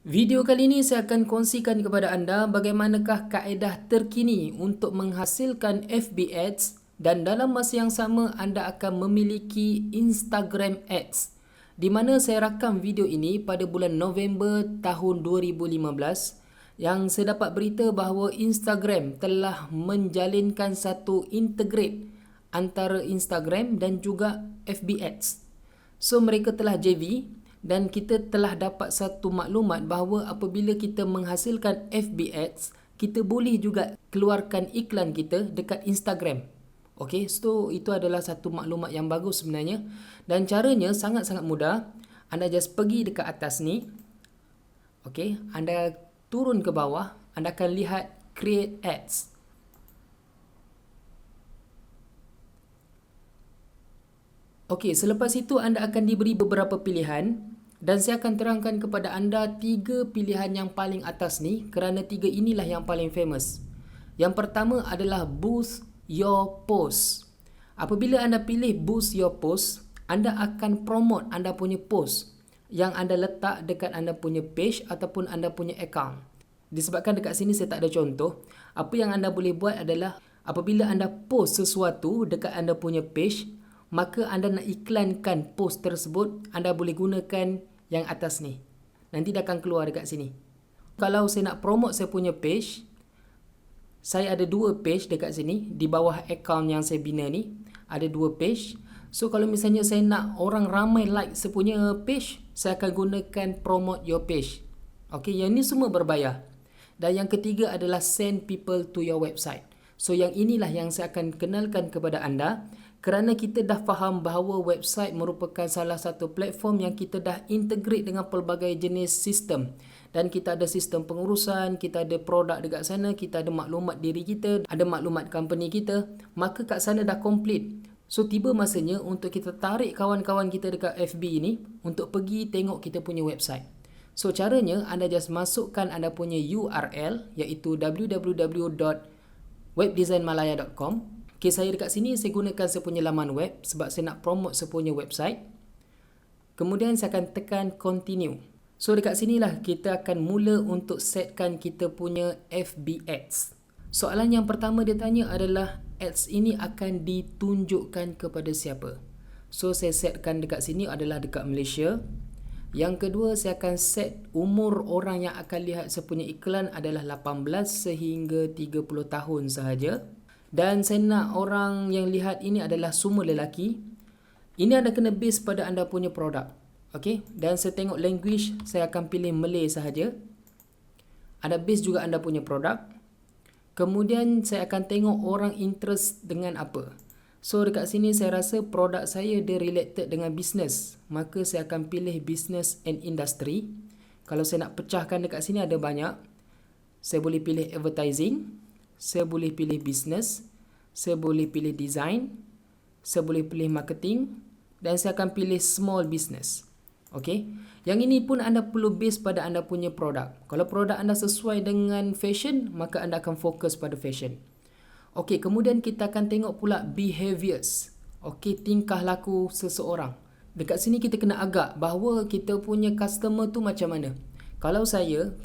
Video kali ini saya akan kongsikan kepada anda bagaimanakah kaedah terkini untuk menghasilkan FB Ads dan dalam masa yang sama anda akan memiliki Instagram Ads. Di mana saya rakam video ini pada bulan November tahun 2015 yang saya dapat berita bahawa Instagram telah menjalinkan satu integrate antara Instagram dan juga FB Ads. So mereka telah JV dan kita telah dapat satu maklumat bahawa apabila kita menghasilkan FB Ads, kita boleh juga keluarkan iklan kita dekat Instagram. Okey, so itu adalah satu maklumat yang bagus sebenarnya. Dan caranya sangat-sangat mudah. Anda just pergi dekat atas ni. Okey, anda turun ke bawah, anda akan lihat Create Ads. Okey, selepas itu anda akan diberi beberapa pilihan. Dan saya akan terangkan kepada anda 3 pilihan yang paling atas ni kerana 3 inilah yang paling famous. Yang pertama adalah Boost Your Post. Apabila anda pilih Boost Your Post, anda akan promote anda punya post yang anda letak dekat anda punya page ataupun anda punya account. Disebabkan dekat sini saya tak ada contoh, apa yang anda boleh buat adalah apabila anda post sesuatu dekat anda punya page, maka anda nak iklankan post tersebut, anda boleh gunakan yang atas ni. Nanti dia akan keluar dekat sini. Kalau saya nak promote saya punya page, saya ada 2 page dekat sini. Di bawah account yang saya bina ni, ada 2 page. So kalau misalnya saya nak orang ramai like saya punya page, saya akan gunakan promote your page. Okay, yang ni semua berbayar. Dan yang ketiga adalah send people to your website. So yang inilah yang saya akan kenalkan kepada anda kerana kita dah faham bahawa website merupakan salah satu platform yang kita dah integrate dengan pelbagai jenis sistem. Dan kita ada sistem pengurusan, kita ada produk dekat sana, kita ada maklumat diri kita, ada maklumat company kita. Maka kat sana dah complete. So tiba masanya untuk kita tarik kawan-kawan kita dekat FB ini untuk pergi tengok kita punya website. So caranya anda just masukkan anda punya URL iaitu www.webdesignmalaya.com. Okay, saya dekat sini saya gunakan saya punya laman web sebab saya nak promote saya punya website. Kemudian saya akan tekan continue. So dekat sinilah kita akan mula untuk setkan kita punya FB Ads. Soalan yang pertama dia tanya adalah ads ini akan ditunjukkan kepada siapa? So saya setkan dekat sini adalah dekat Malaysia. Yang kedua saya akan set umur orang yang akan lihat saya punya iklan adalah 18 sehingga 30 tahun sahaja. Dan saya nak orang yang lihat ini adalah semua lelaki. Ini anda kena base pada anda punya produk. Okay? Dan saya tengok language, saya akan pilih Malay sahaja. Anda base juga anda punya produk. Kemudian saya akan tengok orang interest dengan apa. So dekat sini saya rasa produk saya dia related dengan business. Maka saya akan pilih business and industry. Kalau saya nak pecahkan dekat sini ada banyak. Saya boleh pilih advertising. Saya boleh pilih business, saya boleh pilih design, saya boleh pilih marketing dan saya akan pilih small business. Okey. Yang ini pun anda perlu base pada anda punya produk. Kalau produk anda sesuai dengan fashion, maka anda akan fokus pada fashion. Okey, kemudian kita akan tengok pula behaviors. Okey, tingkah laku seseorang. Dekat sini kita kena agak bahawa kita punya customer tu macam mana. Kalau saya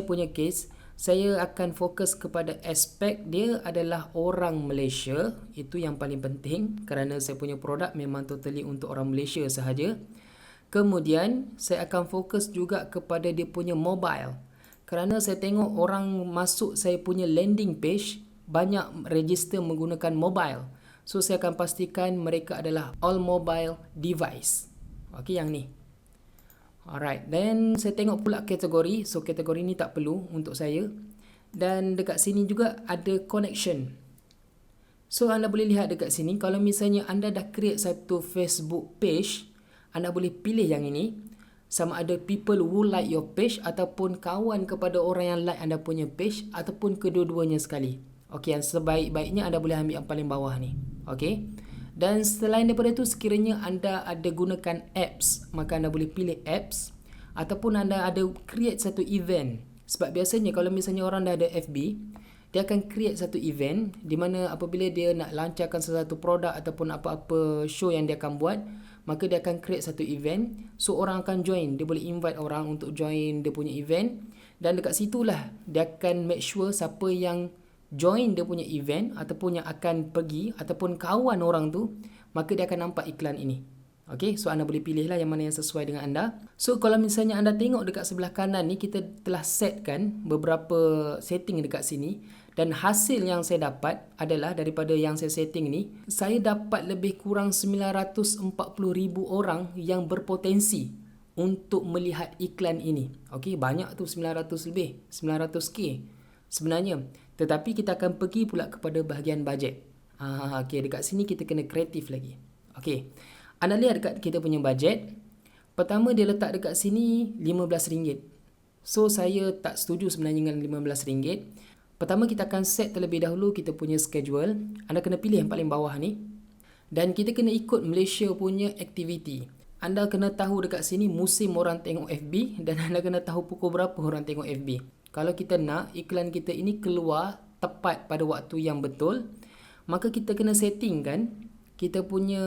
punya case, saya akan fokus kepada aspek dia adalah orang Malaysia. Itu yang paling penting kerana saya punya produk memang totally untuk orang Malaysia sahaja. Kemudian saya akan fokus juga kepada dia punya mobile. Kerana saya tengok orang masuk saya punya landing page banyak register menggunakan mobile. So saya akan pastikan mereka adalah all mobile device. Okey, yang ni. Alright, then saya tengok pula kategori. So kategori ni tak perlu untuk saya. Dan dekat sini juga ada connection. So anda boleh lihat dekat sini, kalau misalnya anda dah create satu Facebook page, anda boleh pilih yang ini. Sama ada people who like your page ataupun kawan kepada orang yang like anda punya page ataupun kedua-duanya sekali. Okey, yang sebaik-baiknya anda boleh ambil yang paling bawah ni. Okey. Dan selain daripada itu, sekiranya anda ada gunakan apps, maka anda boleh pilih apps. Ataupun anda ada create satu event. Sebab biasanya kalau misalnya orang dah ada FB, dia akan create satu event di mana apabila dia nak lancarkan sesuatu produk ataupun apa-apa show yang dia akan buat, maka dia akan create satu event. So orang akan join, dia boleh invite orang untuk join dia punya event, dan dekat situlah dia akan make sure siapa yang join dia punya event ataupun yang akan pergi ataupun kawan orang tu, maka dia akan nampak iklan ini. Okay, so anda boleh pilih lah yang mana yang sesuai dengan anda. So kalau misalnya anda tengok dekat sebelah kanan ni, kita telah setkan beberapa setting dekat sini, dan hasil yang saya dapat adalah daripada yang saya setting ni, saya dapat lebih kurang 940,000 orang yang berpotensi untuk melihat iklan ini. Okay, banyak tu, 900 lebih, 900k sebenarnya. Tetapi kita akan pergi pula kepada bahagian bajet. Okay, dekat sini kita kena kreatif lagi. Okay, anda lihat dekat kita punya bajet. Pertama dia letak dekat sini RM15. So saya tak setuju sebenarnya dengan RM15. Pertama kita akan set terlebih dahulu kita punya schedule. Anda kena pilih yang paling bawah ni. Dan kita kena ikut Malaysia punya aktiviti. Anda kena tahu dekat sini musim orang tengok FB, dan anda kena tahu pukul berapa orang tengok FB. Kalau kita nak iklan kita ini keluar tepat pada waktu yang betul, maka kita kena settingkan kita punya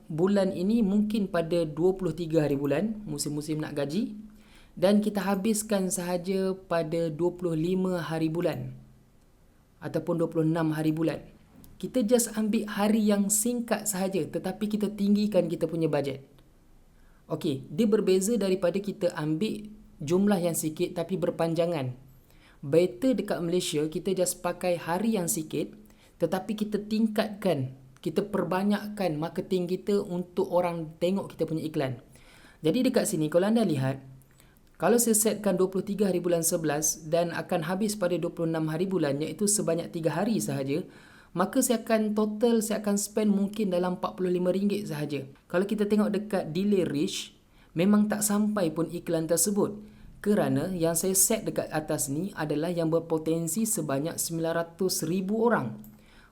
bulan ini mungkin pada 23 hari bulan, musim-musim nak gaji, dan kita habiskan sahaja pada 25 hari bulan ataupun 26 hari bulan. Kita just ambil hari yang singkat sahaja, tetapi kita tinggikan kita punya bajet. Okey, dia berbeza daripada kita ambil jumlah yang sikit tapi berpanjangan. Better dekat Malaysia kita just pakai hari yang sikit, tetapi kita tingkatkan, kita perbanyakkan marketing kita untuk orang tengok kita punya iklan. Jadi dekat sini kalau anda lihat, kalau saya setkan 23 hari bulan 11 dan akan habis pada 26 hari bulan, iaitu sebanyak 3 hari sahaja, maka saya akan spend mungkin dalam RM45 sahaja. Kalau kita tengok dekat delay reach, memang tak sampai pun iklan tersebut. Kerana yang saya set dekat atas ni adalah yang berpotensi sebanyak 900,000 orang.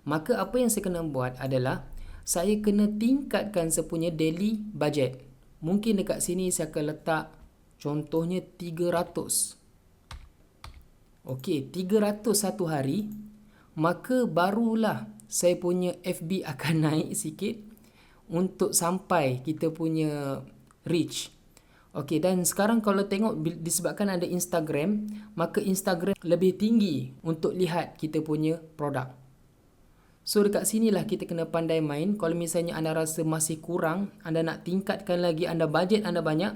Maka apa yang saya kena buat adalah saya kena tingkatkan saya punya daily budget. Mungkin dekat sini saya akan letak contohnya 300. Okey, 300 satu hari. Maka barulah saya punya FB akan naik sikit untuk sampai kita punya reach. Okey, dan sekarang kalau tengok disebabkan ada Instagram, maka Instagram lebih tinggi untuk lihat kita punya produk. So dekat sinilah kita kena pandai main. Kalau misalnya anda rasa masih kurang, anda nak tingkatkan lagi, anda bajet anda banyak,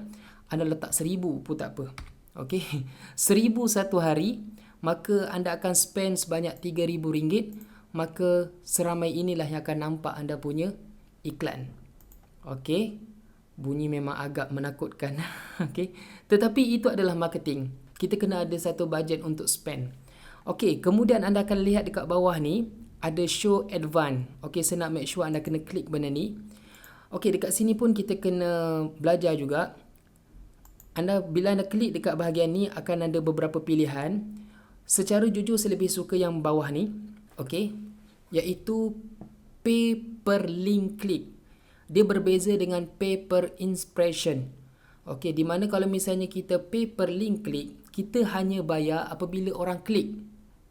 anda letak 1,000 pun tak apa. Okey, 1,000 satu hari, maka anda akan spend sebanyak RM3,000, maka seramai inilah yang akan nampak anda punya iklan. Okey, bunyi memang agak menakutkan. Okey, tetapi itu adalah marketing. Kita kena ada satu bajet untuk spend. Okey, kemudian anda akan lihat dekat bawah ni ada show advance. Okey, saya nak make sure anda kena klik benda ni. Okey, dekat sini pun kita kena belajar juga. Bila anda klik dekat bahagian ni akan ada beberapa pilihan. Secara jujur saya lebih suka yang bawah ni. Okey, iaitu pay per link click. Dia berbeza dengan pay per impression. Okey, di mana kalau misalnya kita pay per link click, kita hanya bayar apabila orang klik.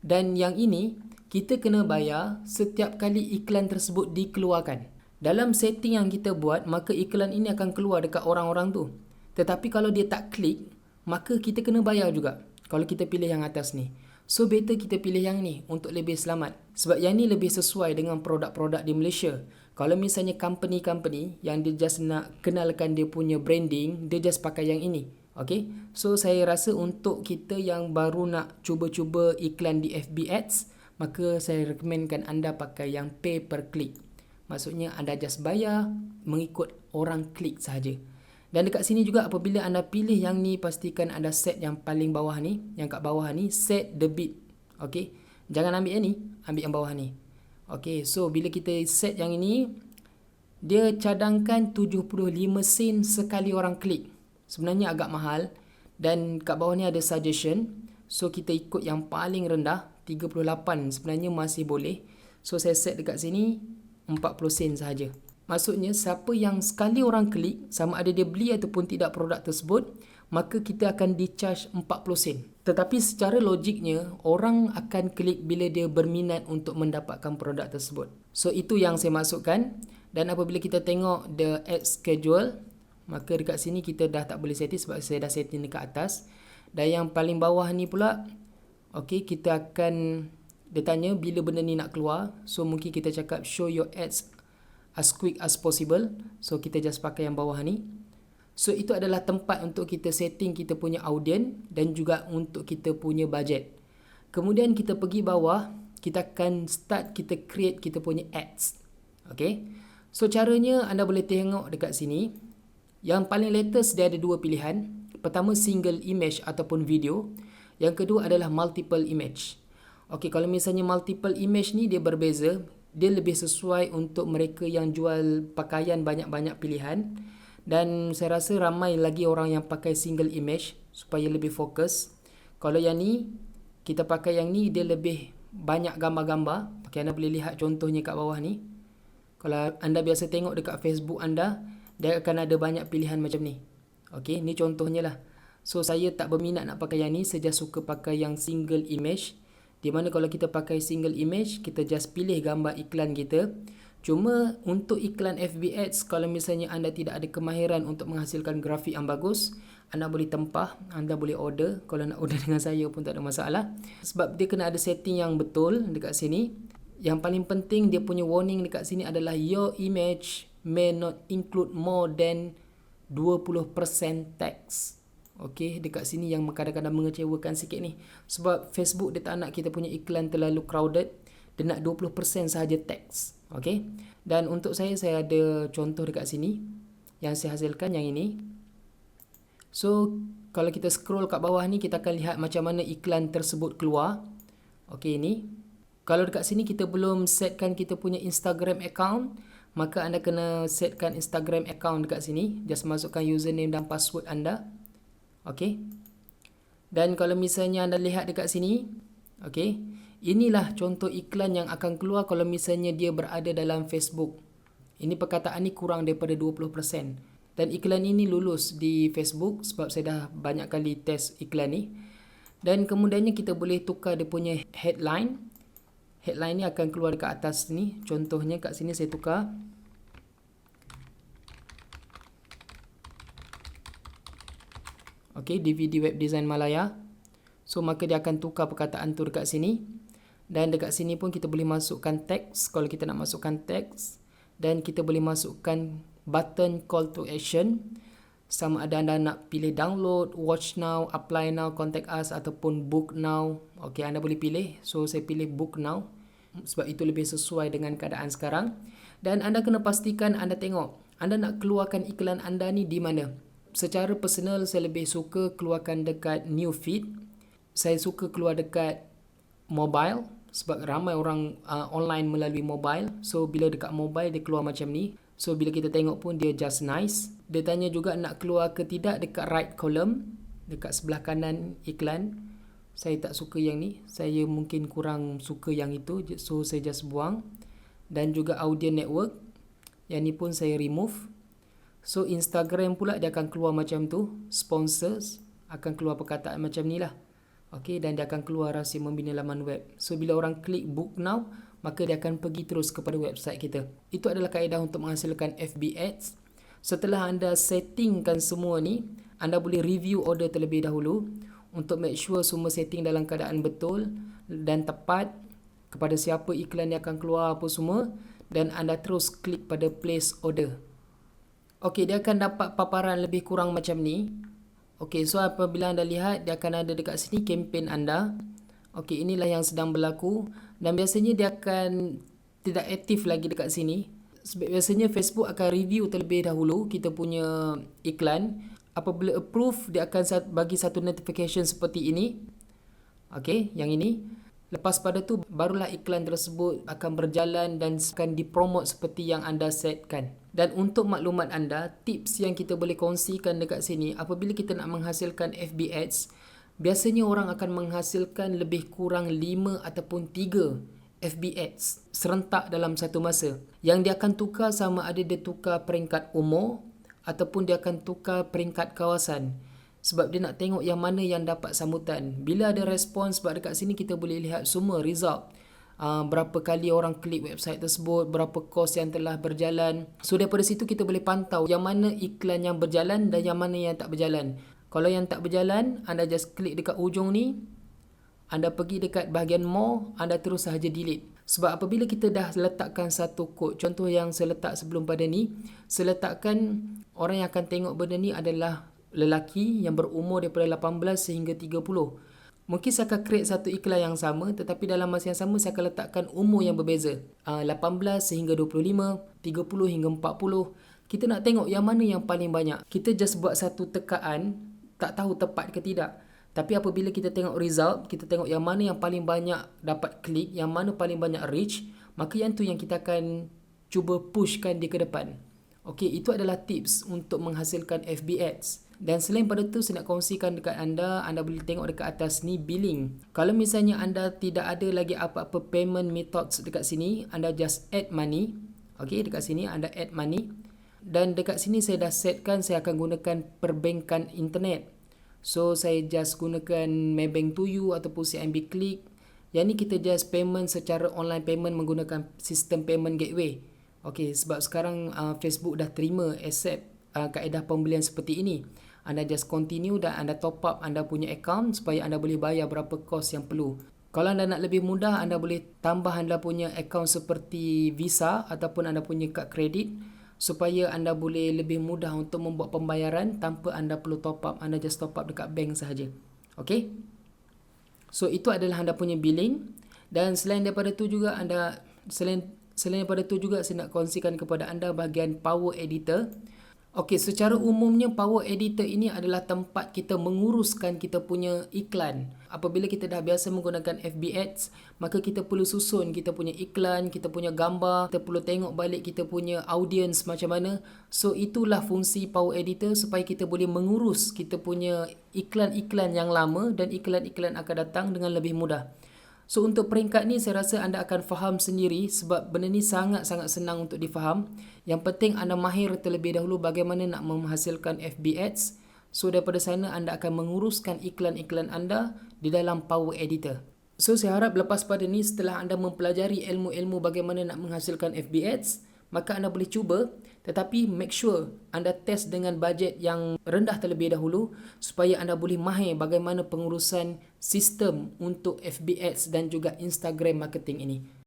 Dan yang ini kita kena bayar setiap kali iklan tersebut dikeluarkan. Dalam setting yang kita buat, maka iklan ini akan keluar dekat orang-orang tu. Tetapi kalau dia tak klik, maka kita kena bayar juga. Kalau kita pilih yang atas ni. So better kita pilih yang ni untuk lebih selamat. Sebab yang ni lebih sesuai dengan produk-produk di Malaysia. Kalau misalnya company-company yang dia just nak kenalkan dia punya branding, dia just pakai yang ini. Okay? So saya rasa untuk kita yang baru nak cuba-cuba iklan di FB Ads, maka saya rekomenkan anda pakai yang pay per click. Maksudnya anda just bayar mengikut orang klik sahaja. Dan dekat sini juga apabila anda pilih yang ni, pastikan anda set yang paling bawah ni, yang kat bawah ni, set the bid. Okey, jangan ambil yang ni, ambil yang bawah ni. Okey, so bila kita set yang ini, dia cadangkan 75 sen sekali orang klik. Sebenarnya agak mahal. Dan kat bawah ni ada suggestion. So kita ikut yang paling rendah, 38 sebenarnya masih boleh. So saya set dekat sini 40 sen sahaja. Maksudnya siapa yang sekali orang klik, sama ada dia beli ataupun tidak produk tersebut, maka kita akan di-charge 40 sen. Tetapi secara logiknya, orang akan klik bila dia berminat untuk mendapatkan produk tersebut. So, itu yang saya maksudkan. Dan apabila kita tengok the ad schedule, maka dekat sini kita dah tak boleh setting sebab saya dah setting dekat atas. Dan yang paling bawah ni pula, okay, kita akan, dia tanya bila benda ni nak keluar. So, mungkin kita cakap show your ads as quick as possible. So, kita just pakai yang bawah ni. So, itu adalah tempat untuk kita setting kita punya audien dan juga untuk kita punya budget. Kemudian kita pergi bawah, kita akan start kita create kita punya ads. Okay. So, caranya anda boleh tengok dekat sini. Yang paling latest dia ada dua pilihan. Pertama, single image ataupun video. Yang kedua adalah multiple image. Okay, kalau misalnya multiple image ni dia berbeza. Dia lebih sesuai untuk mereka yang jual pakaian banyak-banyak pilihan. Dan saya rasa ramai lagi orang yang pakai single image supaya lebih fokus. Kalau yang ni, kita pakai yang ni, dia lebih banyak gambar-gambar. Okay, anda boleh lihat contohnya kat bawah ni. Kalau anda biasa tengok dekat Facebook anda, dia akan ada banyak pilihan macam ni. Okay, ni contohnya lah. So, saya tak berminat nak pakai yang ni, saya just suka pakai yang single image. Di mana kalau kita pakai single image, kita just pilih gambar iklan kita. Cuma untuk iklan FB Ads, kalau misalnya anda tidak ada kemahiran untuk menghasilkan grafik yang bagus, anda boleh tempah, anda boleh order. Kalau nak order dengan saya pun tak ada masalah. Sebab dia kena ada setting yang betul dekat sini. Yang paling penting dia punya warning dekat sini adalah your image may not include more than 20% text. Okay, dekat sini yang kadang-kadang mengecewakan sikit ni. Sebab Facebook dia tak nak kita punya iklan terlalu crowded. Dia nak 20% sahaja teks. Okay. Dan untuk saya ada contoh dekat sini. Yang saya hasilkan yang ini. So, kalau kita scroll kat bawah ni, kita akan lihat macam mana iklan tersebut keluar. Okay, ini. Kalau dekat sini kita belum setkan kita punya Instagram account, maka anda kena setkan Instagram account dekat sini. Just masukkan username dan password anda. Okay. Dan kalau misalnya anda lihat dekat sini, okay, inilah contoh iklan yang akan keluar kalau misalnya dia berada dalam Facebook. Ini perkataan ni kurang daripada 20%. Dan iklan ini lulus di Facebook sebab saya dah banyak kali test iklan ni. Dan kemudiannya kita boleh tukar dia punya headline. Headline ni akan keluar dekat atas ni. Contohnya kat sini saya tukar. Okay, DVD Web Design Malaya. So, maka dia akan tukar perkataan tu dekat sini. Dan dekat sini pun kita boleh masukkan teks kalau kita nak masukkan teks. Dan kita boleh masukkan button call to action. Sama ada anda nak pilih download, watch now, apply now, contact us ataupun book now. Okay, anda boleh pilih. So, saya pilih book now. Sebab itu lebih sesuai dengan keadaan sekarang. Dan anda kena pastikan anda tengok. Anda nak keluarkan iklan anda ni di mana? Secara personal, saya lebih suka keluarkan dekat new feed. Saya suka keluar dekat mobile. Sebab ramai orang online melalui mobile. So, bila dekat mobile, dia keluar macam ni. So, bila kita tengok pun, dia just nice. Dia tanya juga nak keluar ke tidak dekat right column. Dekat sebelah kanan iklan. Saya tak suka yang ni. Saya mungkin kurang suka yang itu. So, saya just buang. Dan juga audio network. Yang ni pun saya remove. So, Instagram pula dia akan keluar macam tu. Sponsors akan keluar perkataan macam ni lah. Okay, dan dia akan keluar rahsia membina laman web. So, bila orang klik book now, maka dia akan pergi terus kepada website kita. Itu adalah kaedah untuk menghasilkan FB Ads. Setelah anda settingkan semua ni, anda boleh review order terlebih dahulu untuk make sure semua setting dalam keadaan betul dan tepat kepada siapa iklan yang akan keluar apa semua, dan anda terus klik pada place order. Okey, dia akan dapat paparan lebih kurang macam ni. Okey, so apabila anda lihat, dia akan ada dekat sini kempen anda. Okey, inilah yang sedang berlaku. Dan biasanya dia akan tidak aktif lagi dekat sini. Sebab biasanya Facebook akan review terlebih dahulu kita punya iklan. Apabila approve, dia akan bagi satu notification seperti ini. Okey, yang ini. Lepas pada tu, barulah iklan tersebut akan berjalan dan akan dipromot seperti yang anda setkan. Dan untuk maklumat anda, tips yang kita boleh kongsikan dekat sini, apabila kita nak menghasilkan FB Ads, biasanya orang akan menghasilkan lebih kurang 5 ataupun 3 FB Ads serentak dalam satu masa. Yang dia akan tukar sama ada dia tukar peringkat umur ataupun dia akan tukar peringkat kawasan. sebab dia nak tengok yang mana yang dapat sambutan. Bila ada respon, sebab dekat sini kita boleh lihat semua result. Berapa kali orang klik website tersebut, berapa kos yang telah berjalan. So daripada situ kita boleh pantau yang mana iklan yang berjalan dan yang mana yang tak berjalan. Kalau yang tak berjalan, anda just klik dekat ujung ni, anda pergi dekat bahagian more, anda terus sahaja delete. Sebab apabila kita dah letakkan satu kod, contoh yang saya letak sebelum pada ni, saya letakkan orang yang akan tengok benda ni adalah lelaki yang berumur daripada 18 sehingga 30. Mungkin saya akan create satu iklan yang sama, tetapi dalam masa yang sama saya akan letakkan umur yang berbeza. 18 sehingga 25, 30 hingga 40. Kita nak tengok yang mana yang paling banyak. Kita just buat satu tekaan, tak tahu tepat ke tidak. Tapi apabila kita tengok result, kita tengok yang mana yang paling banyak dapat klik, yang mana paling banyak reach, maka yang tu yang kita akan cuba pushkan dia ke depan. Okey, itu adalah tips untuk menghasilkan FB Ads. Dan selain pada tu, saya nak kongsikan dekat anda boleh tengok dekat atas ni billing. Kalau misalnya anda tidak ada lagi apa-apa payment methods dekat sini, anda just add money. Okey, dekat sini anda add money. Dan dekat sini saya dah setkan saya akan gunakan perbankan internet. So saya just gunakan Maybank to You ataupun CIMB Click. Yang ni kita just payment secara online payment menggunakan sistem payment gateway. Okey, sebab sekarang Facebook dah terima accept kaedah pembelian seperti ini. Anda just continue dan anda top up anda punya account supaya anda boleh bayar berapa kos yang perlu. Kalau anda nak lebih mudah, anda boleh tambah anda punya account seperti Visa ataupun anda punya kad kredit supaya anda boleh lebih mudah untuk membuat pembayaran tanpa anda perlu top up. Anda just top up dekat bank sahaja. Okey? So itu adalah anda punya billing. Dan selain daripada tu juga selain daripada tu juga saya nak kongsikan kepada anda bahagian Power Editor. Okey, secara umumnya Power Editor ini adalah tempat kita menguruskan kita punya iklan. Apabila kita dah biasa menggunakan FB Ads, maka kita perlu susun kita punya iklan, kita punya gambar, kita perlu tengok balik kita punya audience macam mana. So itulah fungsi Power Editor supaya kita boleh mengurus kita punya iklan-iklan yang lama dan iklan-iklan akan datang dengan lebih mudah. So untuk peringkat ni saya rasa anda akan faham sendiri sebab benda ni sangat-sangat senang untuk difaham. Yang penting anda mahir terlebih dahulu bagaimana nak menghasilkan FB Ads. So daripada sana anda akan menguruskan iklan-iklan anda di dalam Power Editor. So saya harap lepas pada ni setelah anda mempelajari ilmu-ilmu bagaimana nak menghasilkan FB Ads, maka anda boleh cuba, tetapi make sure anda test dengan bajet yang rendah terlebih dahulu supaya anda boleh mahir bagaimana pengurusan sistem untuk FB Ads dan juga Instagram marketing ini.